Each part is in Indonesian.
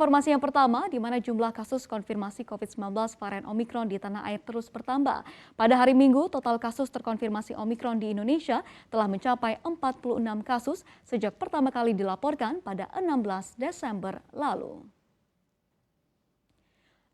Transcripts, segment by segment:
Informasi yang pertama, di mana jumlah kasus konfirmasi COVID-19 varian Omikron di tanah air terus bertambah. Pada hari Minggu, total kasus terkonfirmasi Omikron di Indonesia telah mencapai 46 kasus sejak pertama kali dilaporkan pada 16 Desember lalu.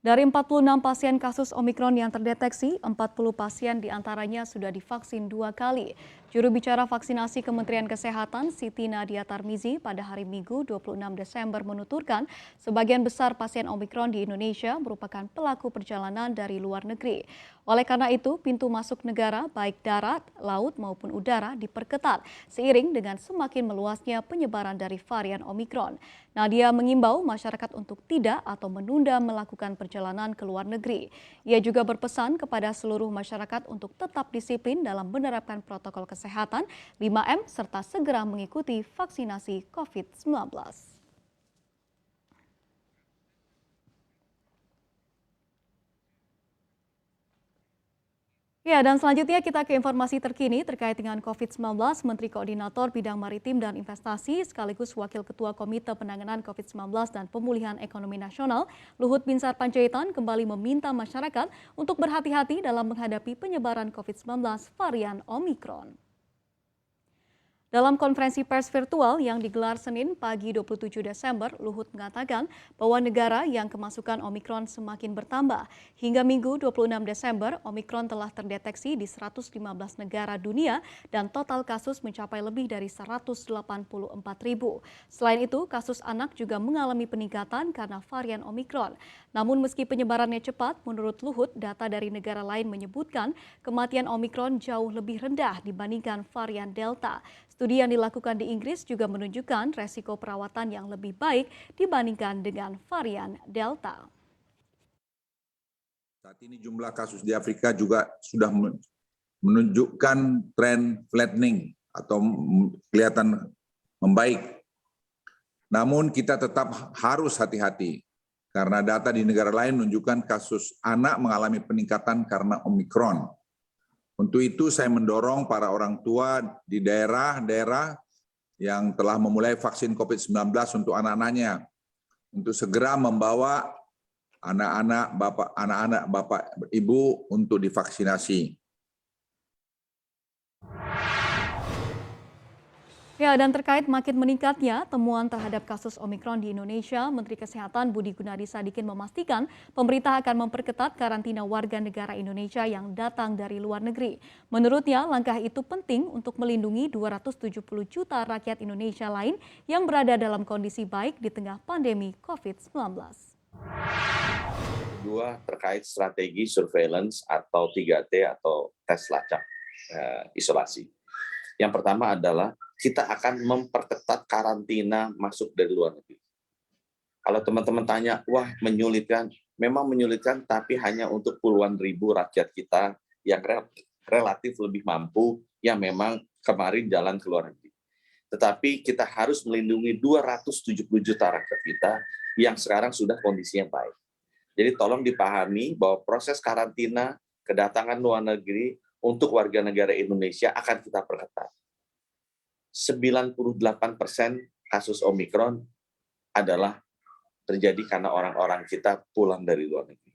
Dari 46 pasien kasus Omikron yang terdeteksi, 40 pasien diantaranya sudah divaksin 2 kali. Juru bicara vaksinasi Kementerian Kesehatan Siti Nadia Tarmizi pada hari Minggu 26 Desember menuturkan sebagian besar pasien Omikron di Indonesia merupakan pelaku perjalanan dari luar negeri. Oleh karena itu, pintu masuk negara baik darat, laut maupun udara diperketat seiring dengan semakin meluasnya penyebaran dari varian Omikron. Nadia mengimbau masyarakat untuk tidak atau menunda melakukan perjalanan ke luar negeri. Ia juga berpesan kepada seluruh masyarakat untuk tetap disiplin dalam menerapkan protokol kesehatan 5M serta segera mengikuti vaksinasi COVID-19. Ya, dan selanjutnya kita ke informasi terkini terkait dengan COVID-19. Menteri Koordinator Bidang Maritim dan Investasi sekaligus Wakil Ketua Komite Penanganan COVID-19 dan Pemulihan Ekonomi Nasional, Luhut Binsar Panjaitan kembali meminta masyarakat untuk berhati-hati dalam menghadapi penyebaran COVID-19 varian Omikron. Dalam konferensi pers virtual yang digelar Senin pagi 27 Desember, Luhut mengatakan bahwa negara yang kemasukan Omikron semakin bertambah. Hingga Minggu 26 Desember, Omikron telah terdeteksi di 115 negara dunia dan total kasus mencapai lebih dari 184 ribu. Selain itu, kasus anak juga mengalami peningkatan karena varian Omikron. Namun meski penyebarannya cepat, menurut Luhut, data dari negara lain menyebutkan kematian Omikron jauh lebih rendah dibandingkan varian Delta. Studi yang dilakukan di Inggris juga menunjukkan resiko perawatan yang lebih baik dibandingkan dengan varian Delta. Saat ini jumlah kasus di Afrika juga sudah menunjukkan tren flattening atau kelihatan membaik. Namun kita tetap harus hati-hati karena data di negara lain menunjukkan kasus anak mengalami peningkatan karena Omikron. Untuk itu saya mendorong para orang tua di daerah-daerah yang telah memulai vaksin COVID-19 untuk anak-anaknya untuk segera membawa anak-anak bapak ibu untuk divaksinasi. Ya, dan terkait makin meningkatnya temuan terhadap kasus Omikron di Indonesia, Menteri Kesehatan Budi Gunadi Sadikin memastikan pemerintah akan memperketat karantina warga negara Indonesia yang datang dari luar negeri. Menurutnya, langkah itu penting untuk melindungi 270 juta rakyat Indonesia lain yang berada dalam kondisi baik di tengah pandemi COVID-19. Kedua, terkait strategi surveillance atau 3T atau tes lacak isolasi. Yang pertama adalah kita akan memperketat karantina masuk dari luar negeri. Kalau teman-teman tanya, wah menyulitkan, memang menyulitkan, tapi hanya untuk puluhan ribu rakyat kita yang relatif lebih mampu, yang memang kemarin jalan ke luar negeri. Tetapi kita harus melindungi 270 juta rakyat kita yang sekarang sudah kondisinya baik. Jadi tolong dipahami bahwa proses karantina kedatangan luar negeri untuk warga negara Indonesia akan kita perketat. 98% kasus Omikron adalah terjadi karena orang-orang kita pulang dari luar negeri.